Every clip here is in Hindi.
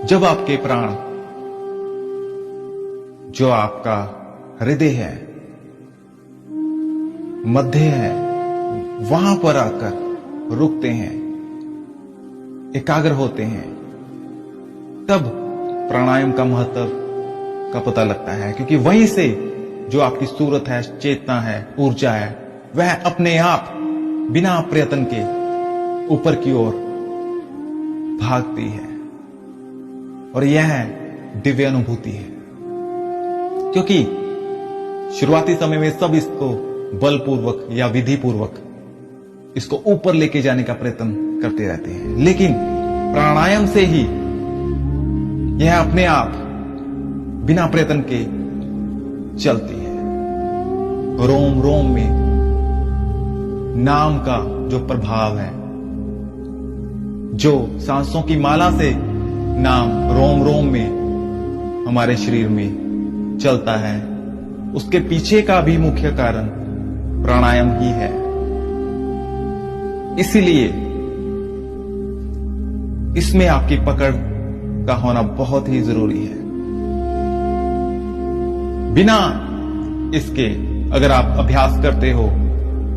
जब आपके प्राण, जो आपका हृदय है, मध्य है, वहां पर आकर रुकते हैं, एकाग्र होते हैं, तब प्राणायाम का महत्व का पता लगता है। क्योंकि वहीं से जो आपकी सूरत है, चेतना है, ऊर्जा है, वह अपने आप बिना प्रयत्न के ऊपर की ओर भागती है। और यह दिव्य अनुभूति है। क्योंकि शुरुआती समय में सब इसको बलपूर्वक या विधि पूर्वक इसको ऊपर लेके जाने का प्रयत्न करते रहते हैं, लेकिन प्राणायाम से ही यह अपने आप बिना प्रयत्न के चलती है। रोम रोम में नाम का जो प्रभाव है, जो सांसों की माला से नाम रोम रोम में हमारे शरीर में चलता है, उसके पीछे का भी मुख्य कारण प्राणायाम ही है। इसीलिए इसमें आपकी पकड़ का होना बहुत ही जरूरी है। बिना इसके अगर आप अभ्यास करते हो,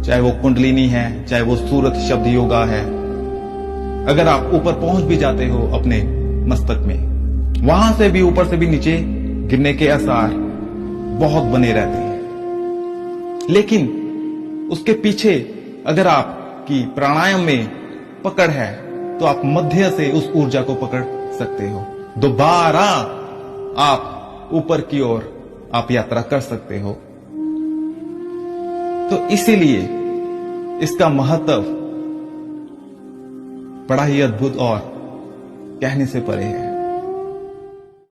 चाहे वो कुंडलिनी है, चाहे वो सूरत शब्द योगा है, अगर आप ऊपर पहुंच भी जाते हो अपने मस्तक में, वहां से भी ऊपर से भी नीचे गिरने के आसार बहुत बने रहते हैं। लेकिन उसके पीछे अगर आपकी प्राणायाम में पकड़ है, तो आप मध्य से उस ऊर्जा को पकड़ सकते हो। दोबारा आप ऊपर की ओर आप यात्रा कर सकते हो। तो इसीलिए इसका महत्व बड़ा ही अद्भुत और कहने से परे है।